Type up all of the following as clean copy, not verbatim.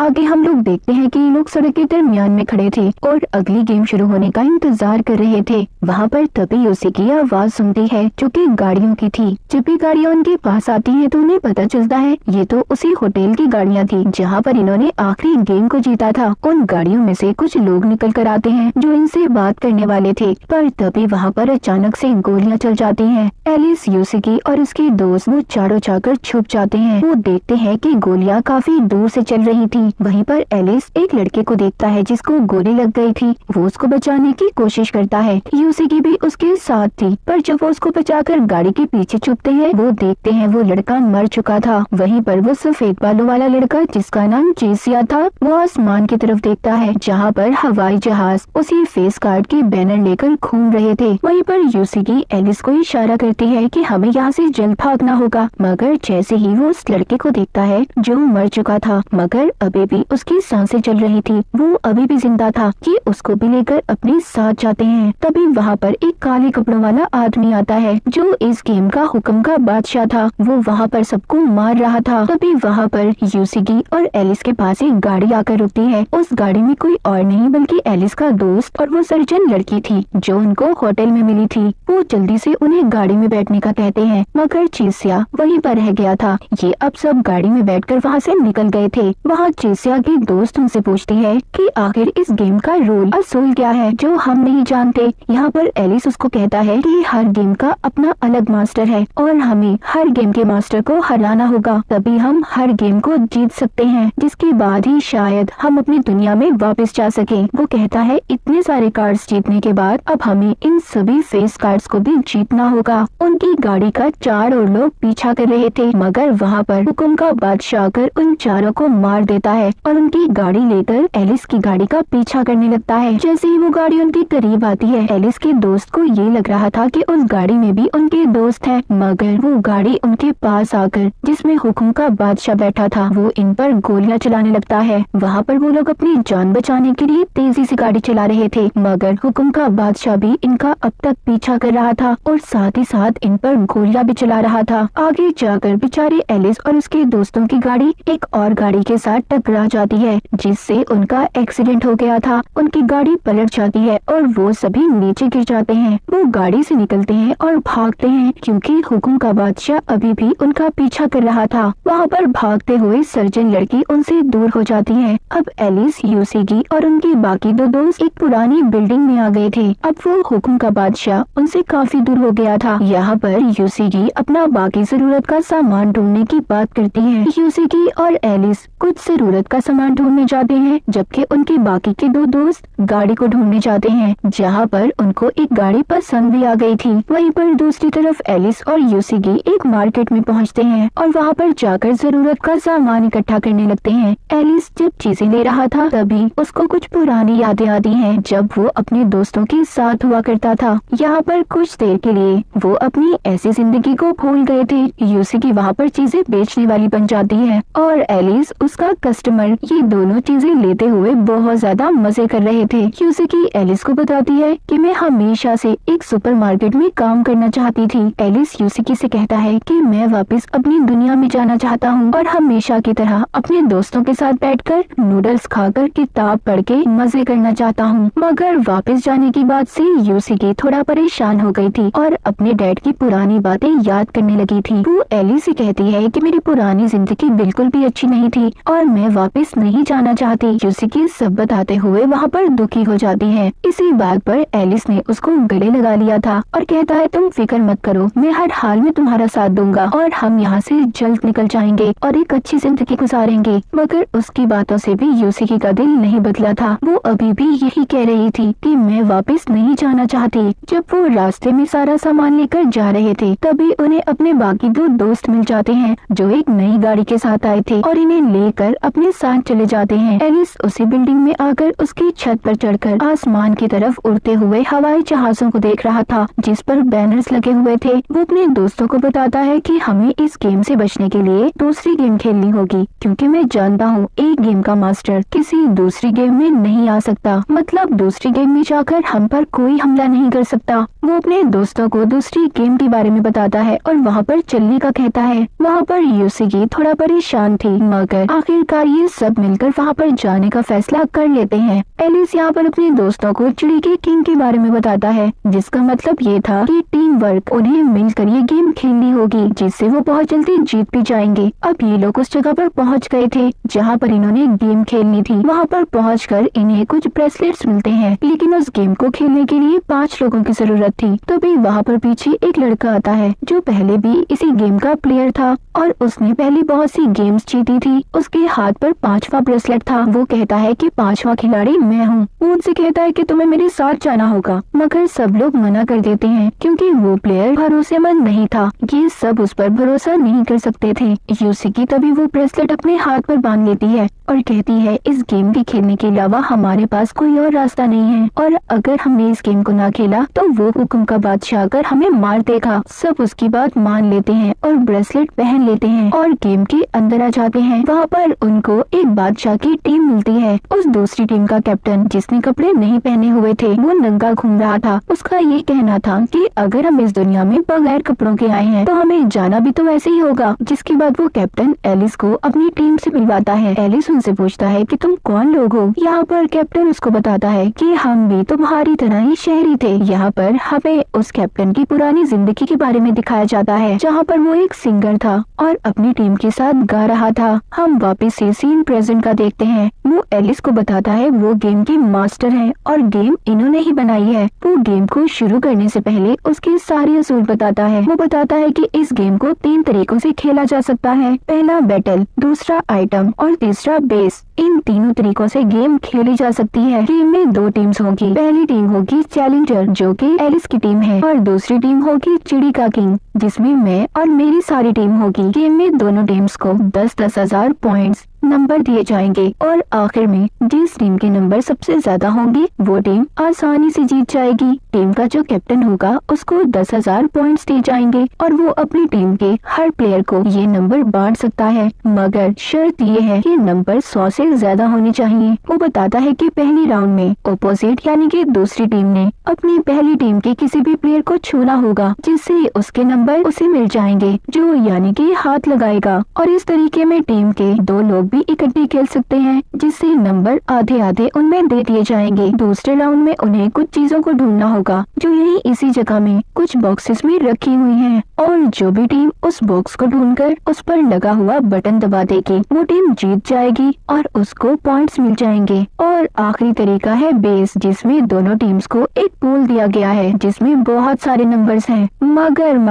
आगे हम लोग देखते हैं कि लोग सड़क के दरमियान में खड़े थे और अगली गेम शुरू होने का इंतजार कर रहे थे। वहाँ पर तभी यूसी की आवाज सुनती है जो कि गाड़ियों की थी। जब भी गाड़ियाँ उनके पास आती हैं तो उन्हें पता चलता है ये तो उसी होटल की गाड़ियाँ थी जहाँ पर इन्होंने आखिरी गेम को जीता था। उन गाड़ियों में से कुछ लोग निकल कर आते हैं जो इनसे बात करने वाले थे, पर तभी वहाँ पर अचानक से गोलियां चल जाती हैं। एलिस, यूसिकी और उसके दोस्त वो चारों जाकर छुप जाते हैं। वो देखते हैं कि गोलियां काफी दूर से चल रही थी। वहीं पर एलिस एक लड़के को देखता है जिसको गोली लग गई थी। वो उसको बचाने की कोशिश करता है। यूसिकी भी उसके साथ थी, पर जब वो उसको बचाकर गाड़ी के पीछे छुपते हैं वो देखते हैं वो लड़का मर चुका था। वहीं पर वो सफेद बालों वाला लड़का जिसका नाम जेसिया था वो आसमान की तरफ देखता है जहाँ पर हवाई जहाज उसी फेस कार्ड की बैनर लेकर घूम रहे थे। वहीं पर यूसिकी एलिस को इशारा करती है कि हमें यहाँ से जल्द भागना होगा, मगर जैसे ही वो उस लड़के को देखता है जो मर चुका था मगर अभी भी उसकी सांसें चल रही थी, वो अभी भी जिंदा था, कि उसको भी लेकर अपने साथ जाते हैं। तभी वहाँ पर एक काले कपड़ों वाला आदमी आता है जो इस गेम का हुक्म का बादशाह था। वो वहाँ पर सबको मार रहा था। तभी वहाँ पर यूसिकी और एलिस के पास एक गाड़ी आकर रुकती है। उस गाड़ी में कोई और नहीं बल्कि एलिस का दोस्त और वो सर्जन लड़की थी जो उनको होटल में मिली थी। वो जल्दी से उन्हें गाड़ी में बैठने का कहते हैं, मगर चेसिया वहीं पर रह गया था। ये अब सब गाड़ी में बैठकर वहाँ से निकल गए थे। वहाँ चेसिया की दोस्त उनसे पूछती है कि आखिर इस गेम का रूल असूल क्या है जो हम नहीं जानते। यहाँ पर एलिस उसको कहता है कि हर गेम का अपना अलग मास्टर है और हमें हर गेम के मास्टर को हराना होगा, तभी हम हर गेम को जीत सकते हैं, जिसके बाद ही शायद हम अपनी दुनिया में वापस जा सके। वो कहता है इतने सारे कार्ड्स जीतने के बाद अब हमें इन सभी फेस कार्ड्स को भी जीतना होगा। उनकी गाड़ी का 4 और लोग पीछा कर रहे थे, मगर वहाँ पर हुक्म का बादशाह आकर उन चारों को मार देता है और उनकी गाड़ी लेकर एलिस की गाड़ी का पीछा करने लगता है। जैसे ही वो गाड़ी उनके करीब आती है एलिस के दोस्त को ये लग रहा था कि उस गाड़ी में भी उनके दोस्त हैं, मगर वो गाड़ी उनके पास आकर जिसमें हुक्म का बादशाह बैठा था वो इन पर गोलियां चलाने लगता है। वहाँ पर वो लोग अपनी जान बचाने के लिए तेजी से गाड़ी चला रहे थे, मगर हुक्म का बादशाह भी इनका अब तक पीछा कर रहा था और साथ ही साथ इन पर गोलियां भी चला रहा था। आगे जाकर बेचारे एलिस और उसके दोस्तों की गाड़ी एक और गाड़ी के साथ टकरा जाती है जिससे उनका एक्सीडेंट हो गया था। उनकी गाड़ी पलट जाती है और वो सभी नीचे गिर जाते हैं। वो गाड़ी से निकलते हैं और भागते हैं क्योंकि हुक्म का बादशाह अभी भी उनका पीछा कर रहा था। वहाँ पर भागते हुए सर्जन लड़की उनसे दूर हो जाती है। अब एलिस, यूसिकी और उनके बाकी दो दोस्त एक पुरानी बिल्डिंग में आ गए थे। अब वो हुक्म का बादशाह उनसे काफी दूर हो गया था। यहाँ पर यूसिकी अपना बाकी जरूरत का सामान ढूंढने की बात करती है। यूसिकी और एलिस कुछ जरूरत का सामान ढूंढने जाते हैं जबकि उनके बाकी के दो दोस्त गाड़ी को ढूंढने जाते हैं, जहाँ पर उनको एक गाड़ी पसंद भी आ गई थी। वहीं पर दूसरी तरफ एलिस और यूसिकी एक मार्केट में पहुँचते हैं और वहाँ पर जाकर जरूरत का सामान इकट्ठा करने लगते हैं। एलिस जब चीजें ले रहा था तभी उसको कुछ पुरानी यादें आती हैं जब वो अपने दोस्तों के साथ हुआ करता था। यहाँ पर कुछ देर के लिए वो अपनी ऐसी जिंदगी को भूल गए थे। यूसिकी वहाँ पर चीजें बेचने वाली बन जाती है और एलिस उसका कस्टमर। ये दोनों चीजें लेते हुए बहुत ज्यादा मजे कर रहे थे। यूसिकी एलिस को बताती है कि मैं हमेशा से एक सुपरमार्केट में काम करना चाहती थी। एलिस यूसिकी से कहता है कि मैं वापस अपनी दुनिया में जाना चाहता हूँ और हमेशा की तरह अपने दोस्तों के साथ बैठकर नूडल्स खाकर किताब पढ़ के मजे करना चाहता हूँ। मगर वापस जाने की बात से यूसिकी थोड़ा परेशान हो गई थी और अपने डैड की पुरानी बातें याद करने लगी थी। वो एलिस से कहती है कि मेरी पुरानी जिंदगी बिल्कुल भी अच्छी नहीं थी और मैं वापस नहीं जाना चाहती। यूसिकी सब बताते हुए वहाँ पर दुखी हो जाती है। इसी बात पर एलिस ने उसको गले लगा लिया था और कहता है तुम फिक्र मत करो, मैं हर हाल में तुम्हारा साथ दूंगा और हम यहाँ से जल्द निकल जाएंगे और एक अच्छी जिंदगी गुजारेंगे। मगर उसकी बातों से भी यूसिकी का दिल नहीं बदला था। वो अभी भी यही कह रही थी कि मैं वापस नहीं जाना चाहती। जब वो रास्ते में सारा सामान लेकर जा रहे थे तभी उन्हें अपने बाकी दो दोस्त मिल जाते हैं जो एक नई गाड़ी के साथ आए थे और इन्हें लेकर अपने साथ चले जाते हैं। एलिस उसी बिल्डिंग में आकर उसकी छत पर चढ़कर आसमान की तरफ उड़ते हुए हवाई जहाजों को देख रहा था जिस पर बैनर्स लगे हुए थे। वो अपने दोस्तों को बताता है कि हमें इस गेम से बचने के लिए दूसरी गेम खेलनी होगी क्योंकि मैं जानता हूँ एक गेम का मास्टर किसी दूसरी गेम में नहीं आ सकता, मतलब दूसरी गेम में जाकर हम पर कोई हमला नहीं कर सकता। वो अपने दोस्तों को दूसरी गेम के बारे में बताता है और वहाँ पर चलने का कहता है। वहाँ पर यूसिकी थोड़ा परेशान थी मगर आखिरकार ये सब मिलकर वहाँ पर जाने का फैसला कर लेते हैं। एलिस यहाँ पर अपने दोस्तों को चिड़ी के किंग के बारे में बताता है, जिसका मतलब ये था कि टीम वर्क, उन्हें मिलकर ये गेम खेलनी होगी जिससे वो बहुत जल्दी जीत भी जाएंगे। अब ये लोग उस जगह पर पहुँच गए थे जहाँ पर इन्होंने गेम खेलनी थी। वहाँ पर पहुँचकर इन्हें कुछ ब्रेसलेट्स मिलते हैं, लेकिन उस गेम को खेलने के लिए 5 लोगों की जरूरत थी। तभी वहाँ पर पीछे एक लड़का आता है जो पहले भी इसी गेम का प्लेयर था और उसने पहले बहुत सी गेम्स जीती थी। उसके हाथ पर 5वां ब्रेसलेट था। वो कहता है कि 5वां खिलाड़ी मैं हूँ। वो उनसे कहता है कि तुम्हें मेरे साथ जाना होगा, मगर सब लोग मना कर देते हैं क्योंकि वो प्लेयर भरोसेमंद नहीं था। ये सब उस पर भरोसा नहीं कर सकते थे। यूसिकी तभी वो ब्रेसलेट अपने हाथ पर बांध लेती है और कहती है इस गेम के खेलने के अलावा हमारे पास कोई और रास्ता नहीं है, और अगर हमने इस गेम को ना खेला तो वो हुक्म का बादशाह आकर हमें मार देगा। सब उसकी बात मान लेते हैं और ब्रेसलेट पहन लेते हैं और गेम के अंदर आ जाते हैं। वहाँ पर उनको एक बादशाह की टीम मिलती है। उस दूसरी टीम का कैप्टन, जिसने कपड़े नहीं पहने हुए थे, वो नंगा घूम रहा था। उसका ये कहना था कि अगर हम इस दुनिया में बगैर कपड़ों के आए हैं तो हमें जाना भी तो वैसे ही होगा। जिसके बाद वो कैप्टन एलिस को अपनी टीम से मिलवाता है। एलिस उनसे पूछता है कि तुम कौन लोग हो। यहाँ पर कैप्टन उसको बताता है कि हम भी तुम्हारी तरह ही शहरी थे। यहाँ पर हमें उस कैप्टन की पुरानी जिंदगी के बारे में दिखाया जाता है, जहाँ पर वो एक सिंगर था और अपनी टीम के साथ गा रहा था। हम वापस से सीन प्रेजेंट का देखते हैं। वो एलिस को बताता है वो गेम की मास्टर है और गेम इन्होंने ही बनाई है। वो गेम को शुरू करने से पहले उसके सारे असूल बताता है। वो बताता है कि इस गेम को 3 तरीकों से खेला जा सकता है। पहला बैटल, दूसरा आइटम और तीसरा बेस। इन तीनों तरीकों से गेम खेली जा सकती है। गेम में 2 टीम्स होगी। पहली टीम होगी चैलेंजर, जो कि एलिस की टीम है, और दूसरी टीम होगी चिड़ी का किंग, जिसमें मैं और मेरी सारी टीम होगी। गेम में दोनों टीम्स को 10-10 हजार पॉइंट्स नंबर दिए जाएंगे और आखिर में जिस टीम के नंबर सबसे ज्यादा होंगे वो टीम आसानी से जीत जाएगी। टीम का जो कैप्टन होगा उसको 10,000 पॉइंट्स दिए जाएंगे और वो अपनी टीम के हर प्लेयर को ये नंबर बांट सकता है, मगर शर्त ये है कि नंबर 100 से ज्यादा होने चाहिए। वो बताता है कि पहली राउंड में अपोजिट यानी कि दूसरी टीम ने अपनी पहली टीम के किसी भी प्लेयर को छूना होगा, जिससे उसके नंबर उसे मिल जाएंगे, जो यानी कि हाथ लगाएगा। और इस तरीके में टीम के 2 लोग भी इकट्ठे खेल सकते हैं, जिससे नंबर आधे आधे उनमें दे दिए जाएंगे। दूसरे राउंड में उन्हें कुछ चीजों को ढूंढना होगा जो यही इसी जगह में कुछ बॉक्सेस में रखी हुई हैं, और जो भी टीम उस बॉक्स को ढूंढकर उस पर लगा हुआ बटन दबा देगी वो टीम जीत जाएगी और उसको पॉइंट्स मिल जाएंगे। और आखिरी तरीका है बेस, जिसमें दोनों टीम्स को एक पूल दिया गया है जिसमें बहुत सारे नंबर्स हैं। मगर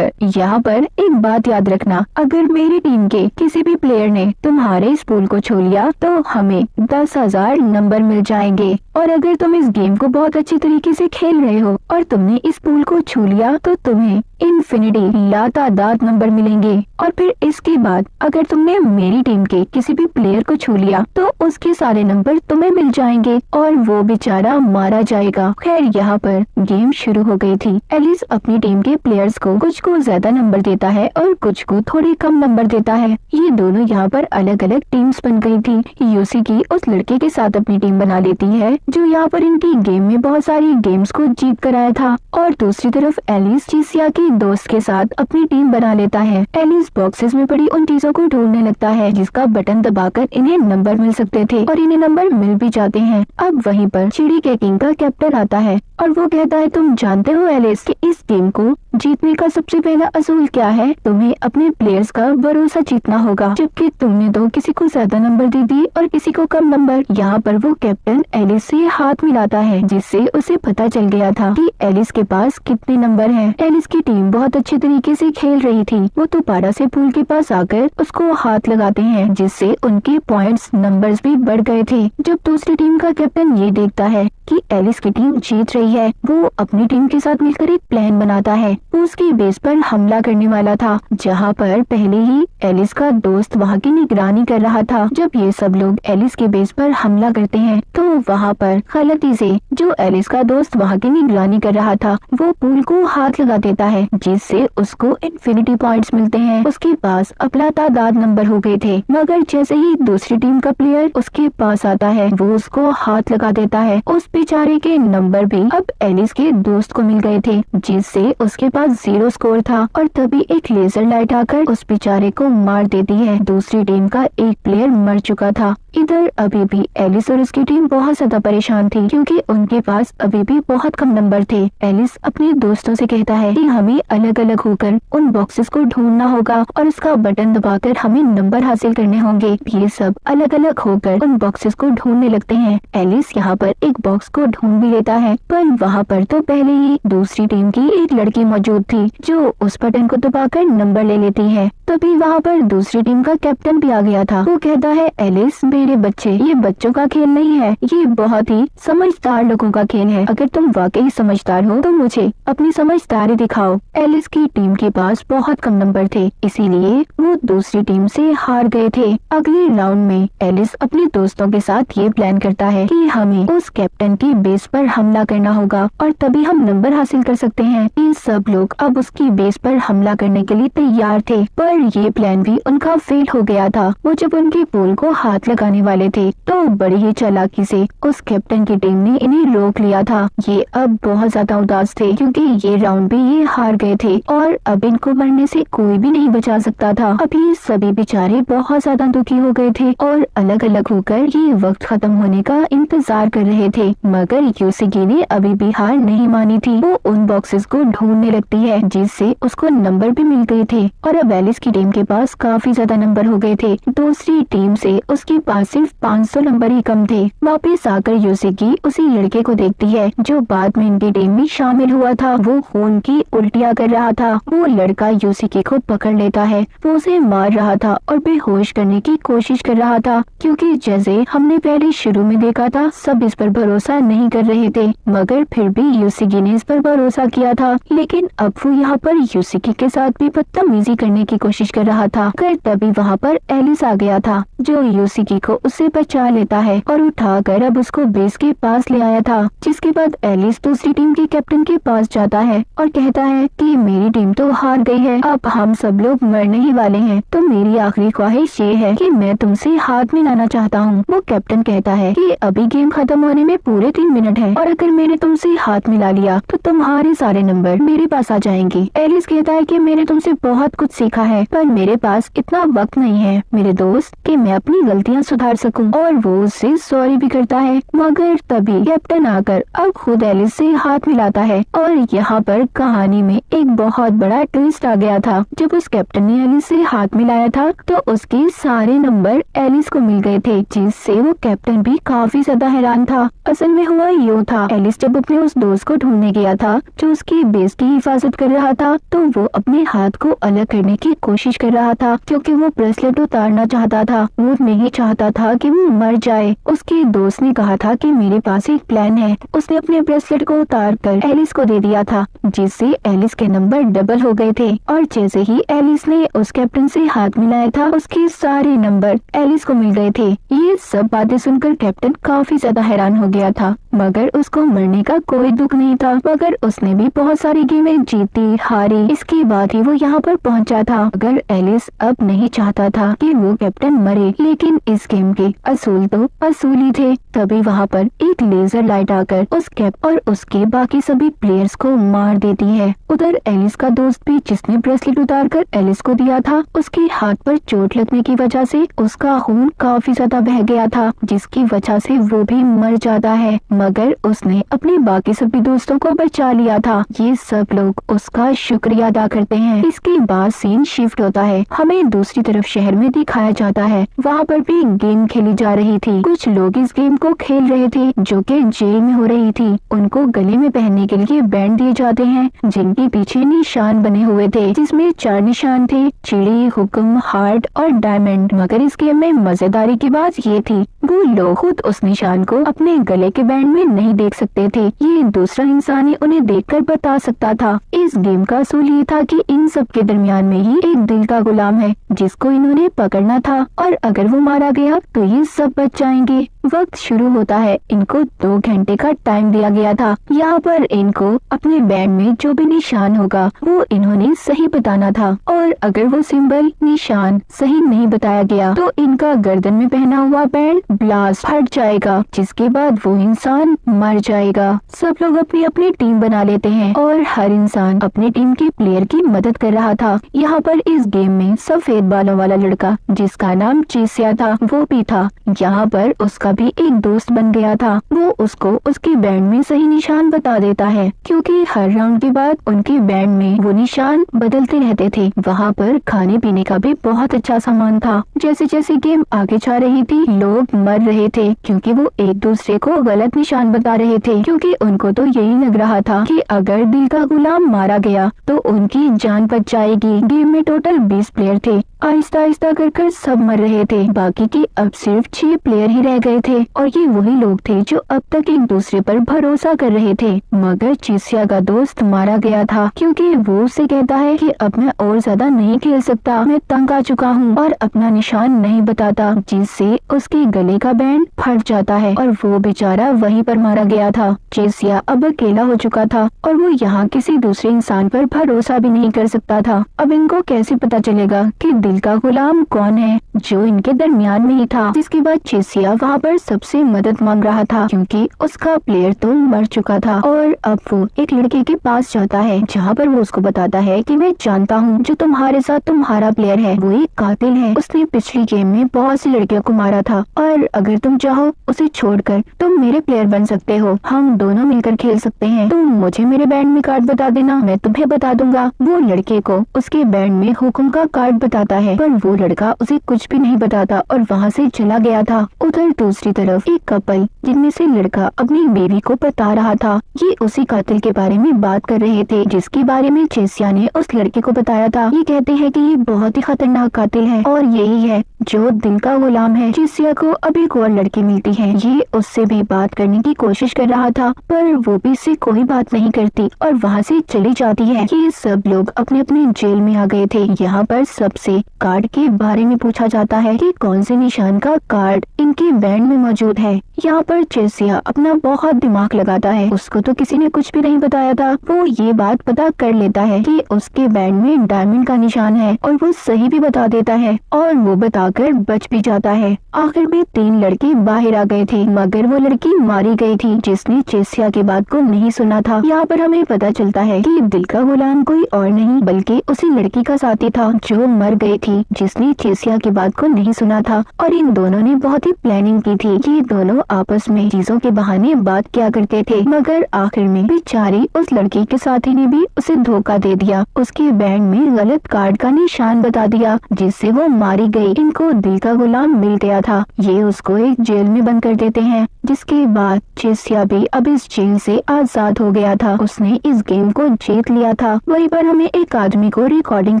यहाँ पर एक बात याद रखना, अगर मेरी टीम के किसी भी प्लेयर ने तुम्हारे इस पूल को छू लिया तो हमें 10,000 नंबर मिल जाएंगे, और अगर तुम इस गेम को बहुत अच्छी तरीके से खेल रहे हो और तुमने इस पूल को छू लिया तो तुम्हें इन्फिनिटी लातादाद नंबर मिलेंगे। और फिर इसके बाद अगर तुमने मेरी टीम के किसी भी प्लेयर को छू लिया तो उसके सारे नंबर तुम्हें मिल जाएंगे और वो बेचारा मारा जाएगा। खैर, यहाँ पर गेम शुरू हो गई थी। एलिस अपनी टीम के प्लेयर्स को कुछ को ज्यादा नंबर देता है और कुछ को थोड़े कम नंबर देता है। ये दोनों यहाँ पर अलग अलग टीम्स बन गई थी। यूसिकी उस लड़के के साथ अपनी टीम बना लेती है जो यहाँ पर इनकी गेम में बहुत सारी गेम्स को जीत कर आया था, और दूसरी तरफ एलिस चिसिया के दोस्त के साथ अपनी टीम बना लेता है। एलिस बॉक्सेस में पड़ी उन चीजों को ढूंढने लगता है जिसका बटन दबाकर इन्हें नंबर मिल सकते थे, और इन्हें नंबर मिल भी जाते हैं। अब वहीं पर चिड़ी के किंग का कैप्टन आता है और वो कहता है तुम जानते हो एलिस कि इस टीम को जीतने का सबसे पहला असूल क्या है? तुम्हें अपने प्लेयर्स का भरोसा जीतना होगा, जबकि तुमने तो किसी को ज्यादा नंबर दे दिए और किसी को कम नंबर। यहाँ पर वो कैप्टन एलिस से हाथ मिलाता है, जिससे उसे पता चल गया था कि एलिस के पास कितने नंबर हैं। एलिस की टीम बहुत अच्छे तरीके से खेल रही थी। वो दोबारा से पूल के पास आकर उसको हाथ लगाते हैं, जिससे उनके पॉइंट्स नंबर्स भी बढ़ गए थे। जब दूसरी टीम का कैप्टन ये देखता है कि एलिस की टीम जीत रही है, वो अपनी टीम के साथ मिलकर एक प्लान बनाता है। वो उसकी बेस पर हमला करने वाला था, जहाँ पर पहले ही एलिस का दोस्त वहाँ की निगरानी कर रहा था। जब ये सब लोग एलिस के बेस पर हमला करते हैं तो वहाँ पर गलती से जो एलिस का दोस्त वहाँ की निगरानी कर रहा था वो पूल को हाथ लगा देता है, जिससे उसको इन्फिनिटी पॉइंट्स मिलते हैं। उसके पास अपना तादाद नंबर हो गए थे, मगर जैसे ही दूसरी टीम का प्लेयर उसके पास आता है वो उसको हाथ लगा देता है। उस बेचारे के नंबर भी अब एलिस के दोस्त को मिल गए थे, जिससे उसके पास 0 स्कोर था और तभी एक लेजर लाइट आकर उस बेचारे को मार देती है। दूसरी टीम का एक प्लेयर मर चुका था। इधर अभी भी एलिस और उसकी टीम बहुत ज्यादा परेशान थी क्योंकि उनके पास अभी भी बहुत कम नंबर थे। एलिस अपने दोस्तों से कहता है कि हमें अलग अलग होकर उन बॉक्सेस को ढूंढना होगा और उसका बटन दबाकर हमें नंबर हासिल करने होंगे। ये सब अलग अलग होकर उन बॉक्सेस को ढूंढने लगते हैं। एलिस यहाँ पर एक बॉक्स को ढूंढ भी लेता है, पर वहाँ पर तो पहले ही दूसरी टीम की एक लड़की मौजूद थी जो उस बटन को दबाकर नंबर ले लेती है। तभी वहाँ पर दूसरी टीम का कैप्टन भी आ गया था। वो कहता है, एलिस मेरे बच्चे, ये बच्चों का खेल नहीं है, ये बहुत ही समझदार लोगों का खेल है। अगर तुम वाकई समझदार हो तो मुझे अपनी समझदारी दिखाओ। एलिस की टीम के पास बहुत कम नंबर थे, इसीलिए वो दूसरी टीम से हार गए थे। अगले राउंड में एलिस अपने दोस्तों के साथ ये प्लान करता है कि हमें उस कैप्टन की बेस पर हमला करना होगा और तभी हम नंबर हासिल कर सकते हैं। ये सब लोग अब उसकी बेस पर हमला करने के लिए तैयार थे, पर ये प्लान भी उनका फेल हो गया था। वो जब उनके पोल को हाथ लगाने वाले थे तो बड़ी ही चालाकी से उस कैप्टन की टीम ने इन्हें रोक लिया था। ये अब बहुत ज्यादा उदास थे क्योंकि ये राउंड भी ये हार गए थे और अब इनको मरने से कोई भी नहीं बचा सकता था। अभी सभी बेचारे बहुत ज्यादा दुखी हो गए थे और अलग अलग होकर ये वक्त खत्म होने का इंतजार कर रहे थे, मगर यूसिगी ने अभी भी हार नहीं मानी थी। वो उन बॉक्सेस को ढूंढने लगती है जिससे उसको नंबर भी मिल गए थे और अब एलिस की टीम के पास काफी ज्यादा नंबर हो गए थे। दूसरी टीम से उसके पास सिर्फ 500 नंबर ही कम थे। वापिस आकर यूसिगी उसी लड़के को देखती है जो बाद में इनकी टीम में शामिल हुआ था। वो खून की उल्टियां कर रहा था। वो लड़का यूसिगी को पकड़ लेता है, वो उसे मार रहा था और बेहोश करने की कोशिश कर रहा था क्योंकि जैसे हमने पहले शुरू में देखा था सब इस पर भरोसा नहीं कर रहे थे, मगर फिर भी यूसिगी ने इस पर भरोसा किया था। लेकिन अब वो यहाँ पर यूसिगी के साथ भी बदतमीजी करने की कोशिश कर रहा था। कर तभी वहाँ पर एलिस आ गया था जो यूसिगी को उससे बचा लेता है और उठाकर अब उसको बेस के पास ले आया था। जिसके बाद एलिस दूसरी टीम के कैप्टन के पास जाता है और कहता है कि मेरी टीम तो हार गई है, अब हम सब लोग मरने ही वाले हैं, तो मेरी आखिरी ख्वाहिश ये है कि मैं तुमसे हाथ मिलाना चाहता हूँ। वो कैप्टन कहता है कि अभी गेम खत्म होने में पूरे 3 मिनट है और अगर मैंने तुमसे हाथ मिला लिया तो तुम्हारे सारे नंबर मेरे पास आ जाएंगे। एलिस कहता है कि मैंने तुमसे बहुत कुछ सीखा है पर मेरे पास इतना वक्त नहीं है मेरे दोस्त कि मैं अपनी गलतियाँ सुधार सकूं, और वो उससे सॉरी भी करता है। मगर तभी कैप्टन आकर अब खुद एलिस से हाथ मिलाता है और यहाँ पर कहानी में एक बहुत बड़ा ट्विस्ट आ गया था। जब उस कैप्टन ने एलिस से हाथ मिलाया था तो उसके सारे नंबर एलिस को मिल गए थे, जिससे वो कैप्टन भी काफी ज्यादा हैरान था। असल में हुआ यूँ था, एलिस जब अपने उस दोस्त को ढूंढने गया था जो उसकी बेस की हिफाजत कर रहा था तो वो अपने हाथ को अलग करने की कोशिश कर रहा था क्योंकि वो ब्रेसलेट उतारना चाहता था। वो नहीं चाहता था कि वो मर जाए। उसके दोस्त ने कहा था कि मेरे पास एक प्लान है। उसने अपने ब्रेसलेट को उतार कर एलिस को दे दिया था जिससे एलिस के नंबर डबल हो गए थे और जैसे ही एलिस ने उस कैप्टन से हाथ मिलाया था उसके सारे नंबर एलिस को मिल गए थे। ये सब बातें सुनकर कैप्टन काफी ज्यादा हैरान हो गया था, मगर उसको मरने का कोई दुख नहीं था। मगर उसने भी बहुत सारी गेमें जीती हारी, इसके बाद ही वो यहाँ पर पहुँचा था। मगर एलिस अब नहीं चाहता था कि वो कैप्टन मरे, लेकिन इस गेम के असूल तो असूल ही थे। तभी वहाँ पर एक लेजर लाइट आकर उस कैप और उसके बाकी सभी प्लेयर्स को मार देती है। उधर एलिस का दोस्त भी जिसने ब्रेसलेट उतार कर एलिस को दिया था, उसके हाथ पर चोट लगने की वजह से उसका खून काफी ज्यादा बह गया था, जिसकी वजह से वो भी मर जाता है। मगर उसने अपने बाकी सभी दोस्तों को बचा लिया था। ये सब लोग उसका शुक्रिया अदा करते हैं। इसके बाद सीन शिफ्ट होता है, हमें दूसरी तरफ शहर में दिखाया जाता है। वहाँ पर भी गेम खेली जा रही थी। कुछ लोग इस गेम को खेल रहे थे जो कि जेल में हो रही थी। उनको गले में पहनने के लिए बैंड दिए जाते हैं जिनके पीछे निशान बने हुए थे, जिसमें 4 निशान थे, चिड़ी, हुक्म, हार्ट और डायमंड। मगर इस गेम में मजेदारी की बात ये थी, वो लोग खुद उस निशान को अपने गले के बैंड में नहीं देख सकते थे, ये दूसरा इंसान ही उन्हें देखकर बता सकता था। इस गेम का असूल ये था कि इन सब के दरमियान में ही एक दिल का गुलाम है जिसको इन्होंने पकड़ना था, और अगर वो मारा गया तो ये सब बच जाएंगे। वक्त शुरू होता है। इनको 2 घंटे का टाइम दिया गया था। यहाँ पर इनको अपने बैंड में जो भी निशान होगा वो इन्होंने सही बताना था, और अगर वो सिंबल निशान सही नहीं बताया गया तो इनका गर्दन में पहना हुआ बैंड ब्लास्ट फट जाएगा, जिसके बाद वो इंसान मर जाएगा। सब लोग अपनी अपनी टीम बना लेते हैं और हर इंसान अपनी टीम के प्लेयर की मदद कर रहा था। यहाँ पर इस गेम में सफेद बालों वाला लड़का जिसका नाम चेसिया था वो भी था। यहाँ पर उसका भी एक दोस्त बन गया था। वो उसको उसके बैंड में सही निशान बता देता है, क्योंकि हर राउंड के बाद उनके बैंड में वो निशान बदलते रहते थे। वहाँ पर खाने पीने का भी बहुत अच्छा सामान था। जैसे जैसे गेम आगे जा रही थी, लोग मर रहे थे क्योंकि वो एक दूसरे को गलत निशान बता रहे थे, क्योंकि उनको तो यही लग रहा था कि अगर दिल का गुलाम मारा गया तो उनकी जान बच जाएगी। गेम में टोटल 20 प्लेयर थे। आहिस्ता आहिस्ता कर सब मर रहे थे। बाकी के अब सिर्फ 6 प्लेयर ही रह गए थे और ये वही लोग थे जो अब तक एक दूसरे पर भरोसा कर रहे थे। मगर चेसिया का दोस्त मारा गया था, क्योंकि वो उसे कहता है कि अब मैं और ज्यादा नहीं खेल सकता, मैं तंग आ चुका हूँ, और अपना निशान नहीं बताता, जिससे उसके गले का बैंड फट जाता है और वो बेचारा वहीं पर मारा गया था। चेसिया अब अकेला हो चुका था और वो यहाँ किसी दूसरे इंसान पर भरोसा भी नहीं कर सकता था। अब इनको कैसे पता चलेगा कि दिल का गुलाम कौन है जो इनके दरमियान में ही था। जिसके बाद चेसिया वहाँ पर सबसे मदद मांग रहा था, क्योंकि उसका प्लेयर तो मर चुका था। और अब वो एक लड़के के पास जाता है, जहाँ पर वो उसको बताता है कि मैं जानता हूँ जो तुम्हारे साथ तुम्हारा प्लेयर है वो एक कातिल है। उसने पिछली गेम में बहुत सी लड़कियों को मारा था और अगर तुम चाहो उसे छोड़कर तुम मेरे प्लेयर बन सकते हो, हम दोनों मिलकर खेल सकते हैं। तुम मुझे मेरे बैंड में कार्ड बता देना, मैं तुम्हें बता दूंगा। वो लड़के को उसके बैंड में हुक्म का कार्ड बताता है, पर वो लड़का उसे कुछ भी नहीं बताता और वहाँ से चला गया था। उधर दूसरी तरफ एक कपल जिनमें से लड़का अपनी बेबी को बता रहा था, ये उसी कातिल के बारे में बात कर रहे थे जिसके बारे में चेसिया ने उस लड़के को बताया था। ये कहते हैं कि ये बहुत ही खतरनाक कातिल है और यही है जो दिल का गुलाम है। चेसिया को अब एक और लड़की मिलती है, ये उससे भी बात करने की कोशिश कर रहा था, पर वो भी इससे कोई बात नहीं करती और वहाँ से चली जाती है। ये सब लोग अपने अपने जेल में आ गए थे। यहाँ पर सबसे कार्ड के बारे में पूछा जाता है कि कौन से निशान का कार्ड इनके बैंड में मौजूद है। यहाँ पर चेसिया अपना बहुत दिमाग लगाता है, उसको तो किसी ने कुछ भी नहीं बताया था। वो ये बात पता कर लेता है कि उसके बैंड में डायमंड का निशान है और वो सही भी बता देता है और वो बताकर बच भी जाता है। आखिर में 3 लड़के बाहर आ गए थे, मगर वो लड़की मारी गई थी जिसने चेसिया की बात को नहीं सुना था। यहाँ पर हमें पता चलता है कि दिल का गुलाम कोई और नहीं बल्कि उसी लड़की का साथी था जो मर गई थी, जिसने चेसिया की बात को नहीं सुना था। और इन दोनों ने बहुत ही प्लानिंग की थी। ये दोनों आपस में चीजों के बहाने बात किया करते थे, मगर आखिर में बेचारी उस लड़की के साथी ने भी उसे धोखा दे दिया, उसके बैंड में गलत कार्ड का निशान बता दिया जिससे वो मारी गई। इनको दिल का गुलाम मिल गया था। ये उसको एक जेल में बंद कर देते हैं, जिसके बाद चेसिया भी अब इस जेल से आजाद हो गया था। उसने इस गेम को जीत लिया था। वहीं पर हमें एक आदमी को रिकॉर्डिंग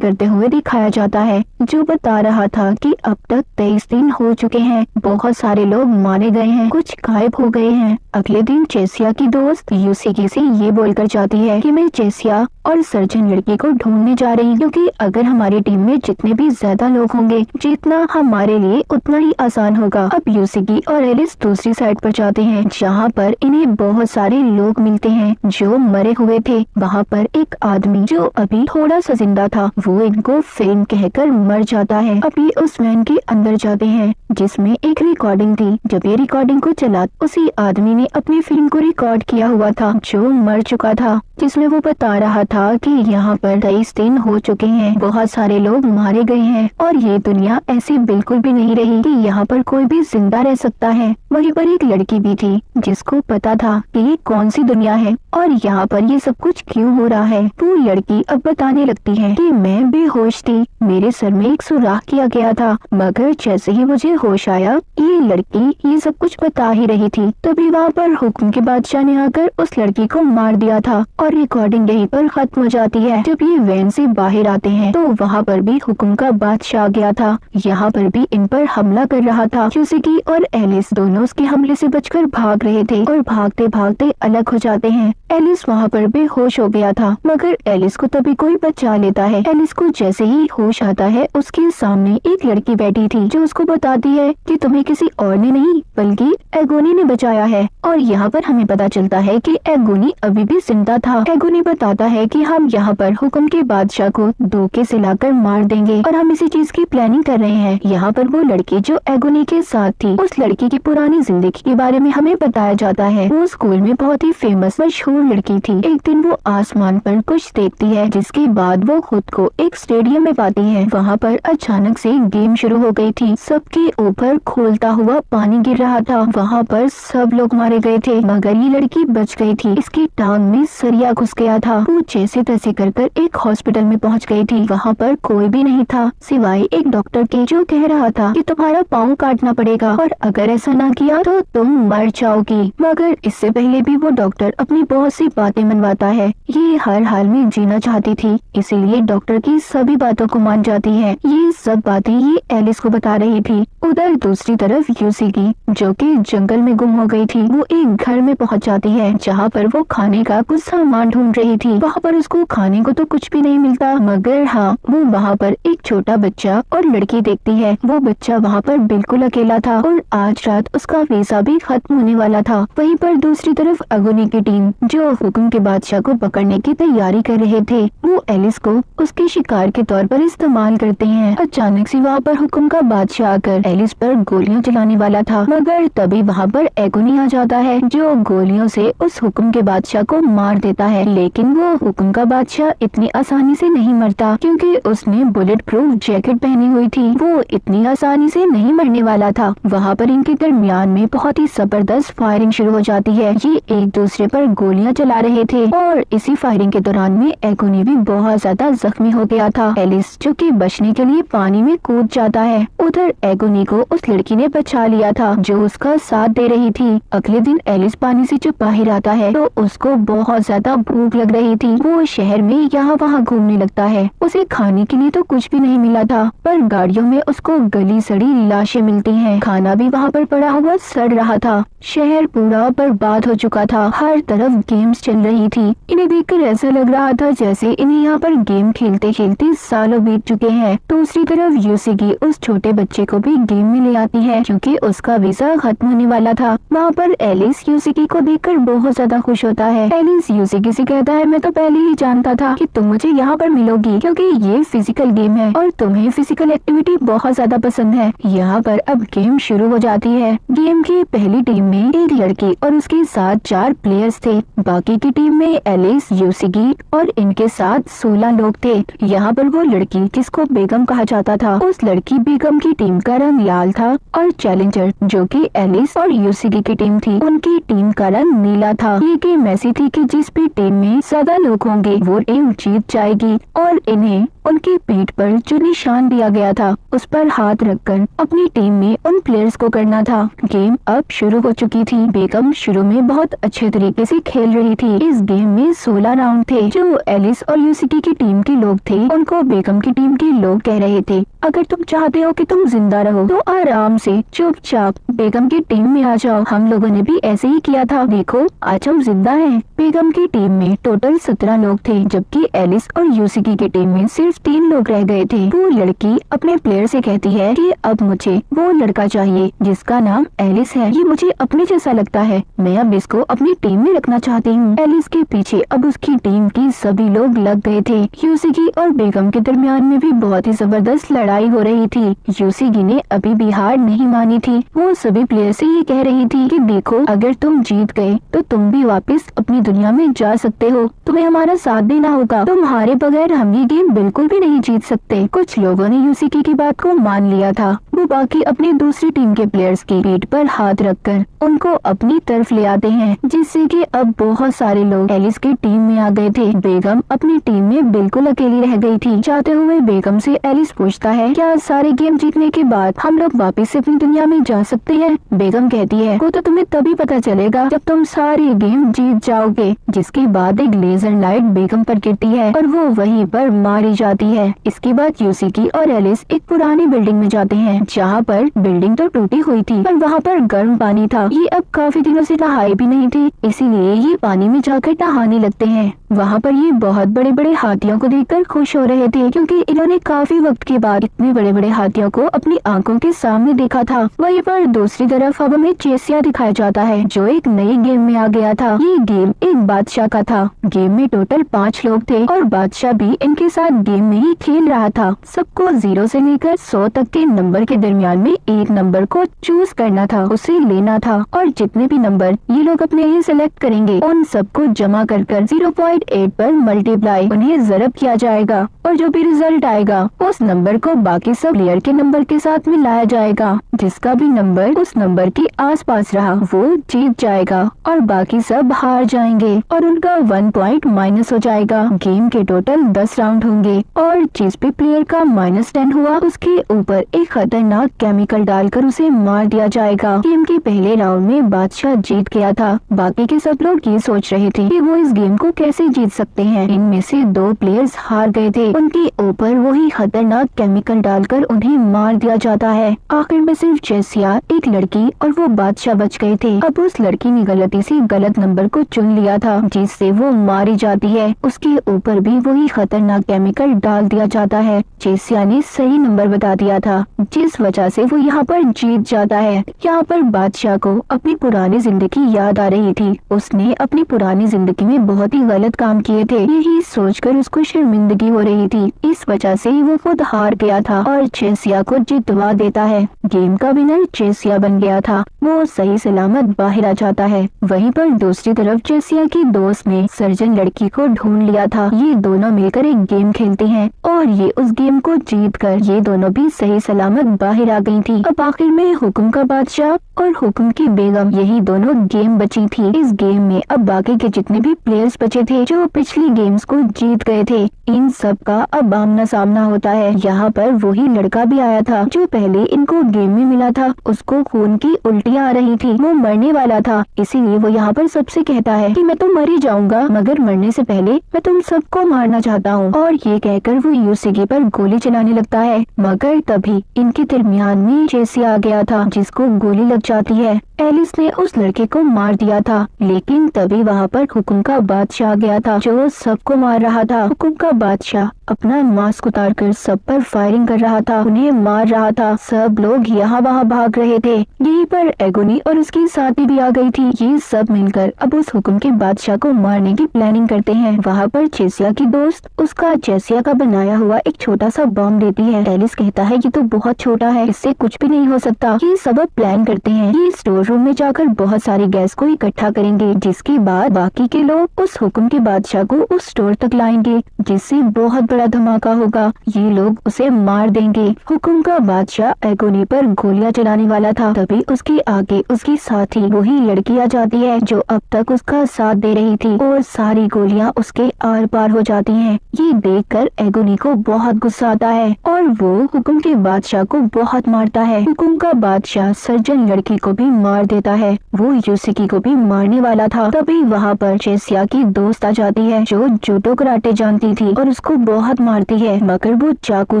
करते हुए दिखाया जाता है जो बता रहा था कि अब तक 23 दिन हो चुके हैं, बहुत सारे लोग मारे गए हैं, कुछ गायब हो गए हैं। अगले दिन चेसिया की दोस्त यूसिकी से ये बोलकर जाती है कि मैं चेसिया और सर्जन लड़की को ढूंढने जा रही हूँ, क्योंकि अगर हमारी टीम में जितने भी ज्यादा लोग होंगे जीतना हमारे लिए उतना ही आसान होगा। अब यूसिकी और एलिस दूसरी साइड पर जाते हैं, जहाँ पर इन्हें बहुत सारे लोग मिलते हैं जो मरे हुए थे। वहाँ पर एक आदमी जो अभी थोड़ा सा जिंदा था वो इनको फेम कहकर मर जाता है। अभी उस वैन के अंदर जाते हैं जिसमें एक रिकॉर्डिंग थी। जब ये रिकॉर्डिंग को चला उसी आदमी ने अपनी फिल्म को रिकॉर्ड किया हुआ था जो मर चुका था, जिसमें वो बता रहा था कि यहाँ पर 23 दिन हो चुके हैं, बहुत सारे लोग मारे गए हैं और ये दुनिया ऐसी बिल्कुल भी नहीं रही कि यहाँ पर कोई भी जिंदा रह सकता है। वहीं पर एक लड़की भी थी जिसको पता था कि ये कौन सी दुनिया है और यहाँ पर ये सब कुछ क्यों हो रहा है। वो लड़की अब बताने लगती है कि मैं बेहोश थी, मेरे सर में एक सुराख किया गया था, मगर जैसे ही मुझे होश आया ये लड़की ये सब कुछ बता ही रही थी। तभी वहाँ पर हुक्म के बादशाह ने आकर उस लड़की को मार दिया था और रिकॉर्डिंग यहीं पर खत्म हो जाती है। जब ये वैन से बाहर आते हैं तो वहाँ पर भी हुक्म का बादशाह आ गया था। यहाँ पर भी इन पर हमला कर रहा था। यूसिकी और एलिस दोनों उसके हमले से बचकर भाग भाग रहे थे और भागते भागते अलग हो जाते हैं। एलिस वहाँ पर बेहोश हो गया था, मगर एलिस को तभी कोई बचा लेता है। एलिस को जैसे ही होश आता है, उसके सामने एक लड़की बैठी थी जो उसको बताती है कि तुम्हें किसी और ने नहीं बल्कि एगोनी ने बचाया है। और यहाँ पर हमें पता चलता है कि एगोनी अभी भी जिंदा था। एगोनी बताता है कि हम यहाँ पर हुक्म के बादशाह को धोखे से लाकर मार देंगे और हम इसी चीज की प्लानिंग कर रहे हैं। यहाँ पर वो लड़की जो एगोनी के साथ थी, उस लड़की की पुरानी जिंदगी के बारे में हमें बताया जाता है। वो स्कूल में बहुत ही फेमस मशहूर लड़की थी। एक दिन वो आसमान पर कुछ देखती है, जिसके बाद वो खुद को एक स्टेडियम में पाती है। वहाँ पर अचानक से गेम शुरू हो गई थी। सबके ऊपर खोलता हुआ पानी गिर रहा था। वहाँ पर सब लोग मारे गए थे, मगर ये लड़की बच गई थी। इसकी टांग में सरिया घुस गया था। वो जैसे तैसे कर एक हॉस्पिटल में पहुँच गई थी। वहाँ पर कोई भी नहीं था सिवाय एक डॉक्टर के, जो कह रहा था कि तुम्हारा पाँव काटना पड़ेगा और अगर ऐसा ना किया तो तुम मर जाओगी। मगर इससे पहले भी वो डॉक्टर अपनी बहुत सी बातें मनवाता है। ये हर हाल में जीना चाहती थी, इसीलिए डॉक्टर की सभी बातों को मान जाती है। ये सब बातें ये एलिस को बता रही थी। उधर दूसरी तरफ यूसिगी, जो कि जंगल में गुम हो गई थी, वो एक घर में पहुंच जाती है, जहां पर वो खाने का कुछ सामान ढूंढ रही थी। वहां पर उसको खाने को तो कुछ भी नहीं मिलता, मगर हाँ, वो वहां पर एक छोटा बच्चा और लड़की देखती है। वो बच्चा वहां पर बिल्कुल अकेला था और आज रात उसका वीजा भी खत्म होने वाला था। वहीं पर दूसरी तरफ एगोनी की टीम, जो हुक्म के बादशाह को पकड़ने की तैयारी कर रहे थे, वो एलिस को उसके शिकार के तौर पर इस्तेमाल करते हैं। अचानक से वहाँ पर हुक्म का बादशाह आकर एलिस पर गोलियां चलाने वाला था, मगर तभी वहाँ पर एगोनी आ जाता है, जो गोलियों से उस हुक्म के बादशाह को मार देता है। लेकिन वो हुक्म का बादशाह इतनी आसानी से नहीं मरता, क्योंकि उसने बुलेट प्रूफ जैकेट पहनी हुई थी। वो इतनी आसानी से नहीं मरने वाला था। वहाँ पर इनके दरमियान में बहुत ही जबरदस्त फायरिंग शुरू हो जाती है। ये एक दूसरे पर गोलियां चला रहे थे और इसी फायरिंग के दौरान में एगोनी भी बहुत ज्यादा जख्मी हो गया था। एलिस, जो कि बचने के लिए पानी में कूद जाता है। उधर एगोनी को उस लड़की ने बचा लिया था, जो उसका साथ दे रही थी। अगले दिन एलिस पानी से जब बाहर आता है तो उसको बहुत ज्यादा भूख लग रही थी। वो शहर में यहाँ वहाँ घूमने लगता है। उसे खाने के लिए तो कुछ भी नहीं मिला था, पर गाड़ियों में उसको गली सड़ी लाशें मिलती हैं। खाना भी वहाँ पर पड़ा हुआ सड़ रहा था। शहर पूरा बर्बाद हो चुका था। हर तरफ गेम्स चल रही थी। इन्हें देखकर ऐसा लग रहा था जैसे इन्हें यहाँ पर गेम खेलते खेलते सालों बीत चुके हैं। दूसरी तरफ यूसिगी उस छोटे बच्चे को भी गेम में ले आती है, क्योंकि उसका वीजा खत्म होने वाला था। वहाँ पर एलिस यूसिगी को देखकर बहुत ज्यादा खुश होता है। एलिस यूसिगी से कहता है, मैं तो पहले ही जानता था कि तुम मुझे यहाँ पर मिलोगी, क्योंकि ये फिजिकल गेम है और तुम्हें फिजिकल एक्टिविटी बहुत ज्यादा पसंद है। यहाँ पर अब गेम शुरू हो जाती है। गेम की पहली टीम में एक लड़की और उसके साथ 4 प्लेयर्स थे। बाकी की टीम में एलिस, यूसिगी और इनके साथ 16 लोग थे। यहाँ पर वो लड़की, जिसको बेगम कहा जाता था, उस लड़की बेगम की टीम का रंग लाल था और चैलेंजर, जो कि एलिस और यूसिगी की टीम थी, उनकी टीम का रंग नीला था। ये गेम ऐसी थी कि जिस भी टीम में ज्यादा लोग होंगे वो टीम जीत जाएगी और इन्हें उनकी पीठ पर जो निशान दिया गया था उस पर हाथ रखकर अपनी टीम में उन प्लेयर्स को करना था। गेम अब शुरू हो चुकी थी। बेगम शुरू में बहुत अच्छे तरीके से खेल रही थी। इस गेम में 16 राउंड थे। जो एलिस और यूसिगी की टीम के लोग थे, उनको बेगम की टीम के लोग कह रहे थे, अगर तुम चाहते हो कि तुम जिंदा रहो तो आराम से चुपचाप बेगम की टीम में आ जाओ। हम लोगों ने भी ऐसे ही किया था, देखो आज हम जिंदा हैं। बेगम की टीम में टोटल 17 लोग थे, जबकि एलिस और यूसिगी की टीम में सिर्फ 3 लोग रह गए थे। वो लड़की अपने प्लेयर से कहती है कि अब मुझे वो लड़का चाहिए जिसका नाम एलिस है। ये मुझे अपने जैसा लगता है, मैं अब इसको अपनी टीम में रखना चाहती हूँ। एलिस के पीछे अब उसकी टीम की सभी लोग लग गए थे। यूसिगी और बेगम के दरमियान में भी बहुत ही जबरदस्त लड़ाई हो रही थी। यूसिगी ने अभी भी हार नहीं मानी थी। वो सभी प्लेयर से ये कह रही थी कि देखो, अगर तुम जीत गए तो तुम भी वापस अपनी दुनिया में जा सकते हो। तुम्हें हमारा साथ देना होगा। तुम्हारे बगैर हम ये गेम बिल्कुल भी नहीं जीत सकते। कुछ लोगों ने यूसिगी की बात को मान लिया था। वो बाकी अपनी दूसरी टीम के प्लेयर्स की पीठ पर हाथ रखकर उनको अपनी तरफ ले आते हैं, जिससे कि अब बहुत सारे लोग एलिस की टीम में आ गए थे। बेगम अपनी टीम में बिल्कुल अकेली रह गई थी। जाते हुए बेगम से एलिस पूछता है, क्या सारे गेम जीतने के बाद हम लोग वापस से अपनी दुनिया में जा सकते हैं? बेगम कहती है, वो तो तुम्हें तभी पता चलेगा जब तुम सारे गेम जीत जाओगे। जिसके बाद एक लेजर लाइट बेगम पर गिरती है और वो वहीं पर मारी जाती है। इसके बाद यूसिगी और एलिस एक पुरानी बिल्डिंग में जाते हैं। हैं, जहाँ पर बिल्डिंग तो टूटी हुई थी पर वहाँ पर गर्म पानी था। ये अब काफी दिनों से नहाए भी नहीं थे, इसीलिए ये पानी में जाकर नहाने लगते हैं। वहाँ पर ये बहुत बड़े बड़े हाथियों को देखकर खुश हो रहे थे, क्योंकि इन्होंने काफी वक्त के बाद इतने बड़े बड़े हाथियों को अपनी आंखों के सामने देखा था। वहीं पर दूसरी तरफ अब हमें चेसिया दिखाया जाता है, जो एक नई गेम में आ गया था। ये गेम एक बादशाह का था। गेम में टोटल 5 लोग थे और बादशाह भी इनके साथ गेम में ही खेल रहा था। सबको 0 से लेकर 100 तक के नंबर के दरमियान में एक नंबर को चूज करना था, उसे लेना था, और जितने भी नंबर ये लोग अपने लिए सिलेक्ट करेंगे उन सबको जमा कर 0.8 पर मल्टीप्लाई उन्हें ज़रब किया जाएगा, और जो भी रिजल्ट आएगा उस नंबर को बाकी सब प्लेयर के नंबर के साथ मिलाया जाएगा। जिसका भी नंबर उस नंबर के आसपास रहा वो जीत जाएगा और बाकी सब हार जाएंगे और उनका 1 पॉइंट माइनस हो जाएगा। गेम के टोटल 10 राउंड होंगे और जिस भी प्लेयर का -10 हुआ उसके ऊपर एक खतरनाक केमिकल डालकर उसे मार दिया जाएगा। गेम के पहले राउंड में बादशाह जीत गया था। बाकी के सब लोग ये सोच रहे थे कि वो इस गेम को कैसे जीत सकते हैं। इनमें से 2 प्लेयर्स हार गए थे, उनके ऊपर वही खतरनाक केमिकल डालकर उन्हें मार दिया जाता है। आखिर में सिर्फ चेसिया, एक लड़की और वो बादशाह बच गए थे। अब उस लड़की ने गलती से गलत नंबर को चुन लिया था, जिससे वो मारी जाती है। उसके ऊपर भी वही खतरनाक केमिकल डाल दिया जाता है। चेसिया ने सही नंबर बता दिया था, जिस वजह से वो यहाँ पर जीत जाता है। यहाँ पर बादशाह को अपनी पुरानी जिंदगी याद आ रही थी। उसने अपनी पुरानी जिंदगी में बहुत ही गलत काम किए थे, यही सोचकर उसको शर्मिंदगी हो रही थी। इस वजह से वो खुद हार गया था और चेसिया को जितवा देता है। गेम का विनर चेसिया बन गया था। वो सही सलामत बाहर आ जाता है। वहीं पर दूसरी तरफ चेसिया की दोस्त ने सर्जन लड़की को ढूंढ लिया था। ये दोनों मिलकर एक गेम खेलते हैं और ये उस गेम को जीतकर ये दोनों भी सही सलामत बाहर आ गई थी। अब आखिर में हुक्म का बादशाह और हुक्म की बेगम, यही दोनों गेम बची थी। इस गेम में अब बाकी के जितने भी प्लेयर्स बचे थे जो पिछली गेम्स को जीत गए थे, इन सब का अब आमना सामना होता है। यहाँ पर वही लड़का भी आया था जो पहले इनको गेम में मिला था। उसको खून की उल्टियाँ आ रही थी, वो मरने वाला था। इसीलिए वो यहाँ पर सबसे कहता है कि मैं तो मर ही जाऊंगा, मगर मरने से पहले मैं तुम सबको मारना चाहता हूँ। और ये कहकर वो यूसिकी पर गोली चलाने लगता है, मगर तभी इनके दरमियान में चेसिया आ गया था, जिसको गोली लग जाती है। एलिस ने उस लड़के को मार दिया था, लेकिन तभी वहाँ पर हुक्म का बादशाह आ गया था जो सबको मार रहा था। हुक्म का बादशाह अपना मास्क उतारकर सब पर फायरिंग कर रहा था, उन्हें मार रहा था। सब लोग यहाँ वहाँ भाग रहे थे। यहीं पर एगोनी और उसकी साथी भी आ गई थी। ये सब मिलकर अब उस हुक्म के बादशाह को मारने की प्लानिंग करते हैं। वहाँ पर चेसिया की दोस्त उसका चेसिया का बनाया हुआ एक छोटा सा बम देती है। एलिस कहता है ये तो बहुत छोटा है, इससे कुछ भी नहीं हो सकता। ये सब अब प्लान करते हैं। ये स्टोर रूम में जाकर बहुत सारी गैस को इकट्ठा करेंगे, जिसके बाद बाकी के लोग उस हुक्म के बादशाह को उस स्टोर तक लाएंगे, जिससे बहुत बड़ा धमाका होगा। ये लोग उसे मार देंगे। हुक्म का बादशाह एगोनी पर गोलियां चलाने वाला था, तभी उसके आगे उसकी साथी वही लड़की आ जाती है जो अब तक उसका साथ दे रही थी, और सारी गोलियां उसके आर पार हो जाती हैं। ये देखकर एगोनी को बहुत गुस्सा आता है और वो हुक्म के बादशाह को बहुत मारता है। हुक्म का बादशाह सर्जन लड़की को भी मार देता है। वो यूसिकी को भी मारने वाला था। तभी वहाँ पर चेसिया की दोस्त आ जाती है जो जूडो कराटे जानती थी और उसको बहुत मारती है, मगर वो चाकू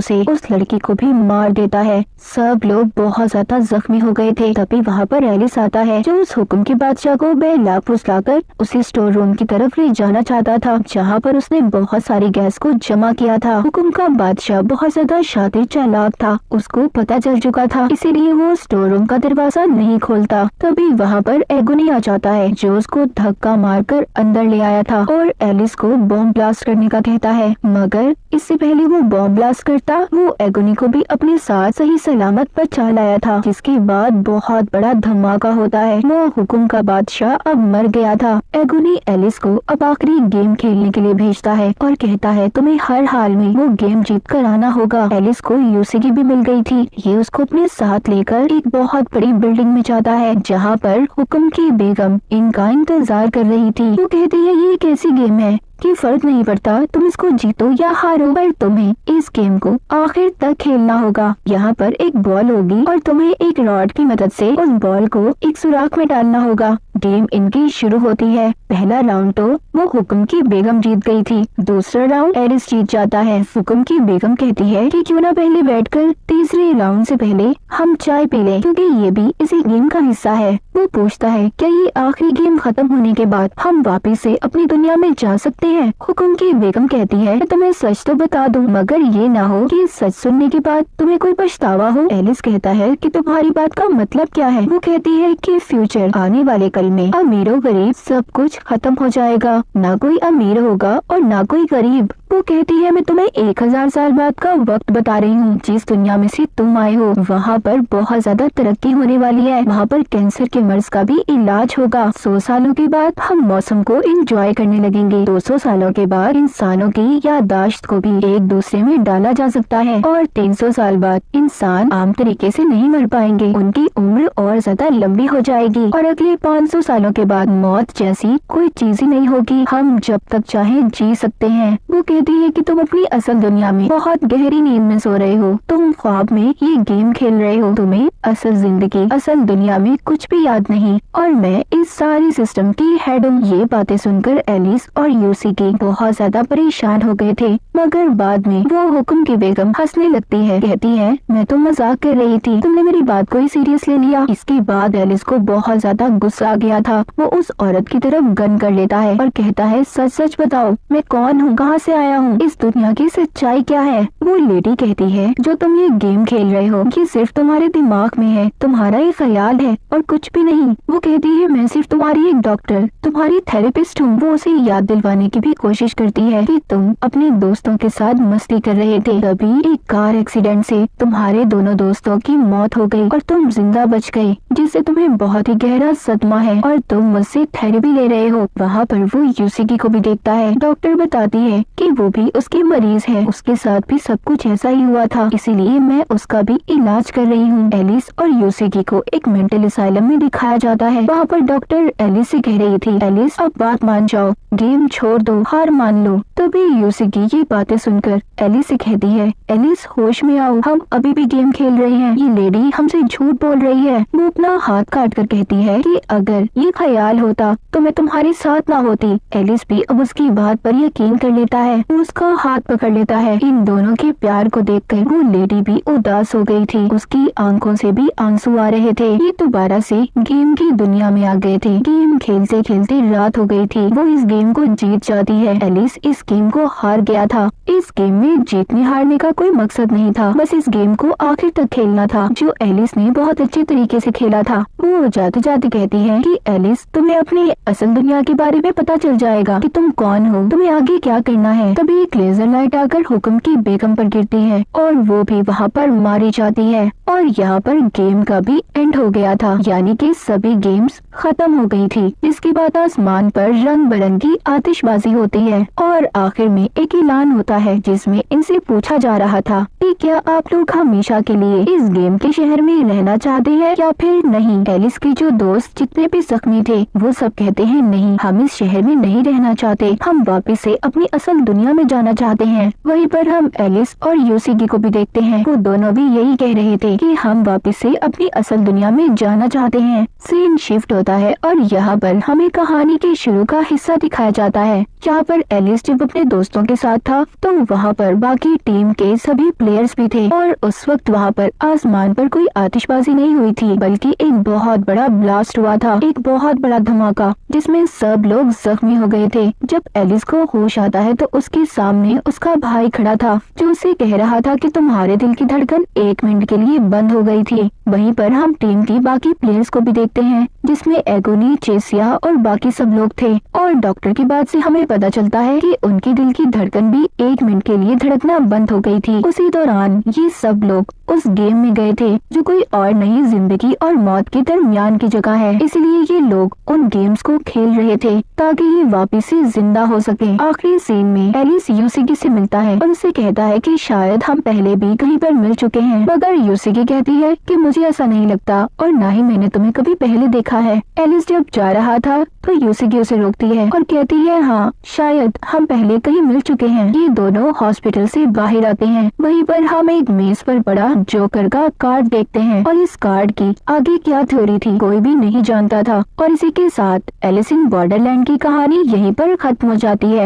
से उस लड़की को भी मार देता है। सब लोग बहुत ज्यादा जख्मी हो गए थे। तभी वहाँ पर एलिस आता है जो उस हुक्म के बादशाह को बहला फुसलाकर उसी स्टोर रूम की तरफ ले जाना चाहता था, जहाँ पर उसने बहुत सारी गैस को जमा किया था। हुक्म का बादशाह बहुत ज्यादा शातिर चालाक था, उसको पता चल चुका था, इसीलिए वो स्टोर रूम का दरवाजा नहीं खोलता। तभी वहाँ पर एगोनी आ जाता है जो उसको धक्का मारकर अंदर ले आया था और एलिस को बॉम्ब ब्लास्ट करने का कहता है, मगर इससे पहले वो बॉम्ब ब्लास्ट करता वो एगोनी को भी अपने साथ सही सलामत बचा लाया था, जिसके बाद बहुत बड़ा धमाका होता है। वो हुक्म का बादशाह अब मर गया था। एगोनी एलिस को अब आखिरी गेम खेलने के लिए भेजता है और कहता है तुम्हें हर हाल में वो गेम जीत कर आना होगा। एलिस को यूसिकी भी मिल गई थी। ये उसको अपने साथ लेकर एक बहुत बड़ी बिल्डिंग में जाता है, जहाँ पर हुक्म की बेगम इनका इंतजार कर रही थी। वो कहती है ये कैसी गेम है कि फर्क नहीं पड़ता तुम इसको जीतो या हारो, पर तुम्हें इस गेम को आखिर तक खेलना होगा। यहाँ पर एक बॉल होगी और तुम्हें एक रॉड की मदद से उस बॉल को एक सुराख में डालना होगा। गेम इनकी शुरू होती है। पहला राउंड तो वो हुक्म की बेगम जीत गई थी, दूसरा राउंड एलिस जीत जाता है। हुक्म की बेगम कहती है कि क्यों ना पहले बैठकर तीसरे राउंड से पहले हम चाय पी लें, क्योंकि ये भी इसी गेम का हिस्सा है। वो पूछता है क्या ये आखिरी गेम खत्म होने के बाद हम वापस से अपनी दुनिया में जा सकते हैं। हुक्म की बेगम कहती है तुम्हें सच तो बता दूं, मगर ये ना हो कि सच सुनने के बाद तुम्हें कोई पछतावा हो। एलिस कहता है कि तुम्हारी बात का मतलब क्या है। वो कहती है कि फ्यूचर आने वाले कल में अमीरों गरीब सब कुछ खत्म हो जाएगा, ना कोई अमीर होगा और ना कोई गरीब। वो कहती है मैं तुम्हें 1000 साल बाद का वक्त बता रही हूँ। जिस दुनिया में से तुम आए हो वहाँ पर बहुत ज्यादा तरक्की होने वाली है, वहाँ पर कैंसर के मर्ज का भी इलाज होगा। 100 सालों के बाद हम मौसम को एंजॉय करने लगेंगे। 200 सालों के बाद इंसानों की याददाश्त को भी एक दूसरे में डाला जा सकता है, और 300 साल बाद इंसान आम तरीके से नहीं मर पाएंगे, उनकी उम्र और ज्यादा लंबी हो जाएगी। और अगले 500 सालों के बाद मौत जैसी कोई चीज ही नहीं होगी, हम जब तक चाहे जी सकते हैं। वो कहती है कि तुम अपनी असल दुनिया में बहुत गहरी नींद में सो रहे हो, तुम ख्वाब में ये गेम खेल रहे हो, तुम्हें असल जिंदगी असल दुनिया में कुछ भी याद नहीं, और मैं इस सारी सिस्टम की हेड हूँ। ये बातें सुनकर एलिस और यूसी बहुत ज्यादा परेशान हो गए थे, मगर बाद में वो हुक्म की बेगम हंसने लगती है, कहती है मैं तो मजाक कर रही थी, तुमने मेरी बात को ही सीरियस ले लिया। इसके बाद एलिस को बहुत ज्यादा गुस्सा आ गया था। वो उस औरत की तरफ गन कर लेता है और कहता है सच सच बताओ मैं कौन हूँ, कहाँ से आया हूँ, इस दुनिया की सच्चाई क्या है। वो लेडी कहती है जो तुम ये गेम खेल रहे हो ये सिर्फ तुम्हारे दिमाग में है, तुम्हारा ये ख्याल है और कुछ भी नहीं। वो कहती है मैं सिर्फ तुम्हारी एक डॉक्टर, तुम्हारी थेरेपिस्ट हूँ। वो उसे याद दिलवाने की भी कोशिश करती है कि तुम अपने दोस्तों के साथ मस्ती कर रहे थे, तभी एक कार एक्सीडेंट से तुम्हारे दोनों दोस्तों की मौत हो गई और तुम जिंदा बच गए, जिससे तुम्हें बहुत ही गहरा सदमा है और तुम मुझसे थेरेपी ले रहे हो। वहाँ पर वो यूसी को भी देखता है। डॉक्टर बताती है कि वो भी उसकी मरीज है, उसके साथ भी सब कुछ ऐसा ही हुआ था, इसीलिए मैं उसका भी इलाज कर रही हूँ। एलिस और यूसी को एक मेंटल असाइलम में दिखाया जाता है। वहाँ पर डॉक्टर एलिस से कह रही थी एलिस अब बात मान जाओ, गेम छोड़ दो, हार मान लो। तभी यूसी ये बातें सुनकर एलिस से कहती है एलिस होश में आओ, हम अभी भी गेम खेल रहे हैं, ये लेडी हमसे झूठ बोल रही है। वो अपना हाथ काट कर कहती है कि अगर ये ख्याल होता तो मैं तुम्हारे साथ ना होती। एलिस भी अब उसकी बात पर यकीन कर लेता है, वो उसका हाथ पकड़ लेता है। इन दोनों के प्यार को देखकर वो लेडी भी उदास हो गई थी, उसकी आंखों से भी आंसू आ रहे थे। ये दोबारा से गेम की दुनिया में आ गए थे। गेम खेलते खेलते रात हो गई थी, वो इस गेम को जीत जाती है। एलिस इस गेम को हार गया था। इस गेम में जीतने हारने का कोई मकसद नहीं था, बस इस गेम को आखिर तक खेलना था, जो एलिस ने बहुत अच्छे तरीके से खेला था। वो जाते जाते कहती है कि एलिस तुम्हें अपनी असल दुनिया के बारे में पता चल जाएगा कि तुम कौन हो, तुम्हें आगे क्या करना है। तभी एक लेजर लाइट आकर हुक्म की बेगम पर गिरती है और वो भी वहाँ पर मारी जाती है, और यहाँ पर गेम का भी एंड हो गया था, यानी कि सभी गेम्स खत्म हो गई थी। इसके बाद आसमान पर रंग बिरंगी आतिशबाजी होती है और आखिर में एक ऐलान होता है जिसमें इनसे पूछा जा रहा था कि क्या आप लोग हमेशा के लिए इस गेम के शहर में रहना चाहते हैं या फिर नहीं। एलिस के जो दोस्त जितने भी जख्मी थे वो सब कहते हैं नहीं, हम इस शहर में नहीं रहना चाहते, हम वापस से अपनी असल दुनिया में जाना चाहते हैं। वहीं पर हम एलिस और यूसी को भी देखते हैं, वो दोनों भी यही कह रहे थे कि हम वापस से अपनी असल दुनिया में जाना चाहते हैं। सीन शिफ्ट होता है और यहाँ पर हमें कहानी के शुरू का हिस्सा दिखाया जाता है। यहाँ पर एलिस जब अपने दोस्तों के साथ था तो वहाँ पर बाकी टीम के सभी प्लेयर्स भी थे, और उस वक्त वहाँ पर आसमान पर कोई आतिशबाजी नहीं हुई थी, बल्कि एक बहुत बड़ा ब्लास्ट हुआ था, एक बहुत बड़ा धमाका जिसमें सब लोग जख्मी हो गए थे। जब एलिस को होश आता है तो उसके सामने उसका भाई खड़ा था, जो उसे कह रहा था कि तुम्हारे दिल की धड़कन 1 मिनट के लिए बंद हो गई थी। वहीं पर हम टीम की बाकी प्लेयर्स को भी देखते हैं, जिसमें एगोनी, चेसिया और बाकी सब लोग थे, और डॉक्टर की बात से हमें पता चलता है कि उनकी दिल की धड़कन भी 1 मिनट के लिए धड़कना बंद हो गई थी। उसी दौरान ये सब लोग उस गेम में गए थे जो कोई और नहीं, जिंदगी और मौत के दरमियान की जगह है, इसलिए ये लोग उन गेम्स को खेल रहे थे ताकि ये वापस से जिंदा हो सके। आखिरी सीन में एलिस यूसी से मिलता है और उससे कहता है कि शायद हम पहले भी कहीं पर मिल चुके हैं, मगर यूसी कहती है कि मुझे ऐसा नहीं लगता और ना ही मैंने तुम्हें कभी पहले देखा है। एलिस जब तरफ जा रहा था तो यूसिकी उसे रोकती है और कहती है हाँ शायद हम पहले कहीं मिल चुके हैं। ये दोनों हॉस्पिटल से बाहर आते हैं। वहीं पर हम एक मेज पर पड़ा जोकर का कार्ड देखते हैं और इस कार्ड की आगे क्या थ्योरी थी कोई भी नहीं जानता था। और इसी के साथ एलिस इन बॉर्डरलैंड की कहानी यहीं पर खत्म हो जाती है।